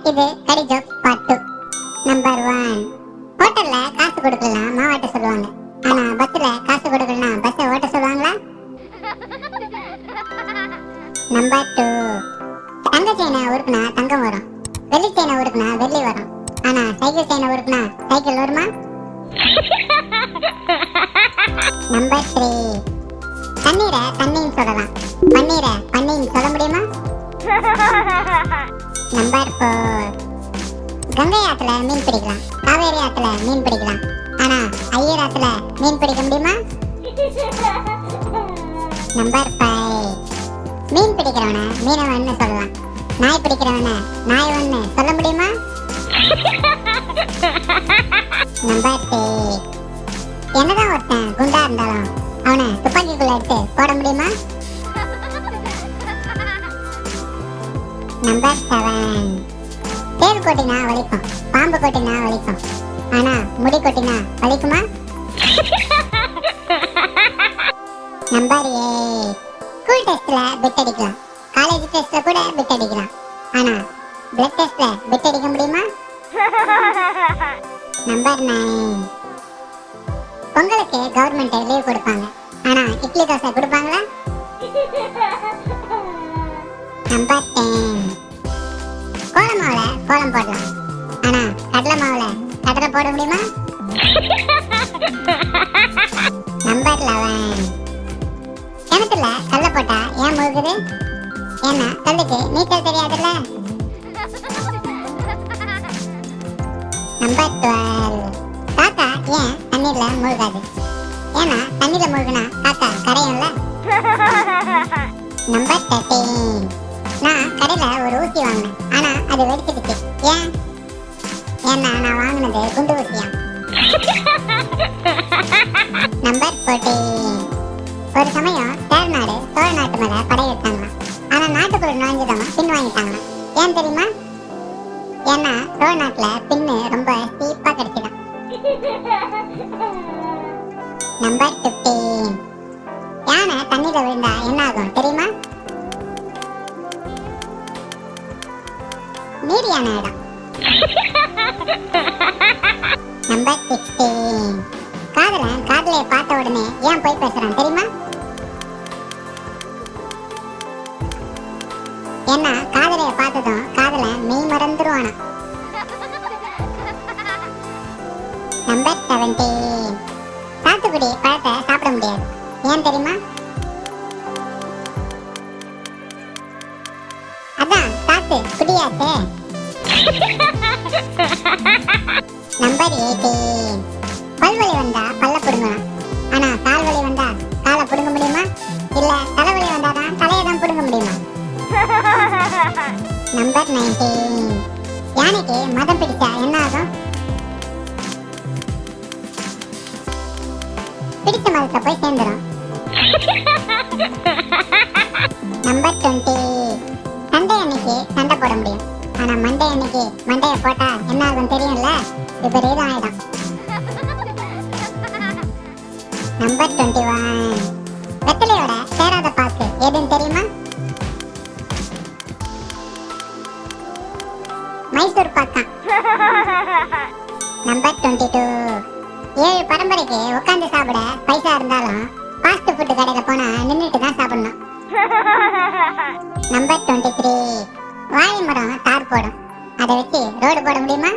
இது கடி joke part 2. Number 1. ஹோட்டல்ல காசு கொடுக்கலாம் மாவாட்ட சொல்லுவாங்க. ஆனா பஸ்ல காசு கொடுக்கலாம் பஸ்ஸை ஓட்ட சொல்லுவாங்களா? நம்பர் 2. தங்க செயினை உருக்குனா தங்கம் வரும், வெள்ளி செயினை உருக்குனா வெள்ளி வரும். ஆனா சைக்கிள் செயினை உருக்குனா சைக்கிள் வருமா? நம்பர் 3. தண்ணீரை தண்ணின்னு சொல்லலாம், பன்னீரை பண்ணின்னு சொல்ல முடியுமா? நம்பர் 4. கங்கை ஆத்துல மீன் பிடிக்கலாம், காவேரி ஆத்துல மீன் பிடிக்கலாம். ஆனா ஐயர் ஆத்துல மீன் பிடிக்க முடியுமா? நம்பர் 5. மீன் பிடிக்கிறவன மீனவன்னு சொல்லலாம், நாய் பிடிக்கிறவன நாயவன்னு சொல்ல முடியுமா? நம்பர் 6. என்னதான் ஒருத்தன் குண்டா இருந்தாலும் அவனை துப்பாக்கிக்குள்ள எடுத்து போட முடியுமா? நம்பர் 7. தேள் கொட்டினா வலிக்கும், பாம்பு கொட்டினா வலிக்கும். ஆனா முடி கொட்டினா வலிக்குமா? நம்பர் 8. ஸ்கூல் டெஸ்ட்ல பிட் அடிக்கலாம், காலேஜ் டெஸ்ட்ல கூட பிட் அடிக்கலாம். ஆனா பிளட் டெஸ்ட்ல பிட் அடிக்க முடியுமா? நம்பர் 9. பொங்கலுக்கு கவர்மெண்ட் லீவ் கொடுப்பாங்க, ஆனா இட்லி தோசை கொடுப்பாங்களா? நம்பர் 10. கோல மாவுல கோலம் போடலாம், ஆனா கடலை மாவுல கடலை போட முடியுமா? நம்பர் 11. கிணத்துல கல்ல போட்டா ஏன் முழுகுது? ஏன்னா கல்லுக்கு நீச்சல் தெரியாதுல்ல. நம்பர் 12. காக்கா ஏன் தண்ணீர்ல முழுகாது? ஏன்னா தண்ணீர்ல முழுகுனா காக்கா கரையும்ல. நம்பர் 13. நான் கடையில ஒரு ஊசி வாங்கினேன், ஆனா அது வெடிச்சிடுச்சு. ஏன்? ஏன்னா நான் வாங்கினது குண்டு ஊசியா. நம்பர் 14. ஒரு சமயம் சேர நாடு சோழ நாட்டு மேல படையெடுத்தாங்களாம், ஆனா நாட்டுக்குள்ள நுழைஞ்சதும் பின் வாங்கிட்டாங்களாம். ஏன் தெரியுமா? ஏன்னா சோழ நாட்டுல பின்னு ரொம்ப சீப்பா கிடைச்சிடும். நம்பர் 15. யானை தண்ணீர விழுந்தா என்ன ஆகும் தெரியுமா? நீர் யானை ஆயிடும். நம்பர் 16. காதலன் காதலைய பார்த்த உடனே ஏன் போய் பேசுறான் தெரியுமா? ஏன்னா காதலைய பார்த்ததும் காதலன் மெய் மறந்துருவானா. நம்பர் 17. சாத்துக்குடி பழத்தை சாப்பிட முடியாது, ஏன் தெரியுமா? அதான் சாத்து குடியாச்சே. நம்பர் 18. பல்வலி வந்தா பல்ல புடுங்கலாம், ஆனா கால்வலி வந்தா காலை புடுங்க முடியுமா? இல்ல தலைவலி வந்தாதான் தலையை தான் புடுங்க முடியுமா? நம்பர் 19. யானைக்கு மதம் பிடிச்சா என்ன ஆகும்? பிடிச்ச மதத்தை போய் சேர்ந்துடும். நம்பர் 20. சண்டை அன்னைக்கு சண்டை போட முடியும், ஆனா மண்டை அன்னைக்கு மண்டைய போட்டா என்ன ஆகும் தெரியும்ல? விபரீதம் ஆயிடும். நம்பர் 21. வெத்தலையோட சேராத பாக்கு எதுன்னு தெரியுமா? மைசூர் பாக்கா. நம்பர் 22. 7 பரம்பரைக்கு உட்காந்து சாப்பிட பைசா இருந்தாலும் ஃபாஸ்ட் ஃபுட் கடையில போனா நின்னுட்டு தான் சாப்பிடணும். நம்பர் 23. வாழை மரம் தார் போடும், அதை வச்சு ரோடு போட முடியுமா?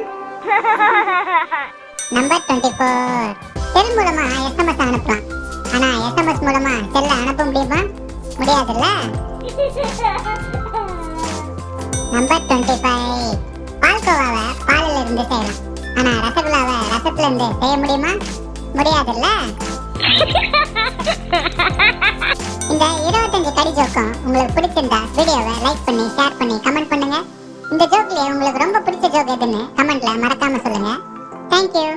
நம்பர் 24. செல் மூலமா SMS அனுப்பலாம், ஆனா SMS மூலமா செல்ல அனுப்ப முடியுமா? முடியாதுல்ல. நம்பர் 25. பால்கோவாவை பாலில் இருந்து செய்யலாம், ஆனா ரசகுல்லாவை ரசத்துல இருந்து செய்ய முடியுமா? முடியாதுல்ல. இந்த 25 கடி ஜோக்கும் உங்களுக்கு பிடிச்சிருந்தா வீடியோவை லைக் பண்ணி ஷேர் பண்ணி கமெண்ட் பண்ணுங்க. இந்த ஜோக்லயே உங்களுக்கு ரொம்ப பிடிச்ச ஜோக் எதுன்னு கமெண்ட்ல மறக்காம சொல்லுங்க. Thank you.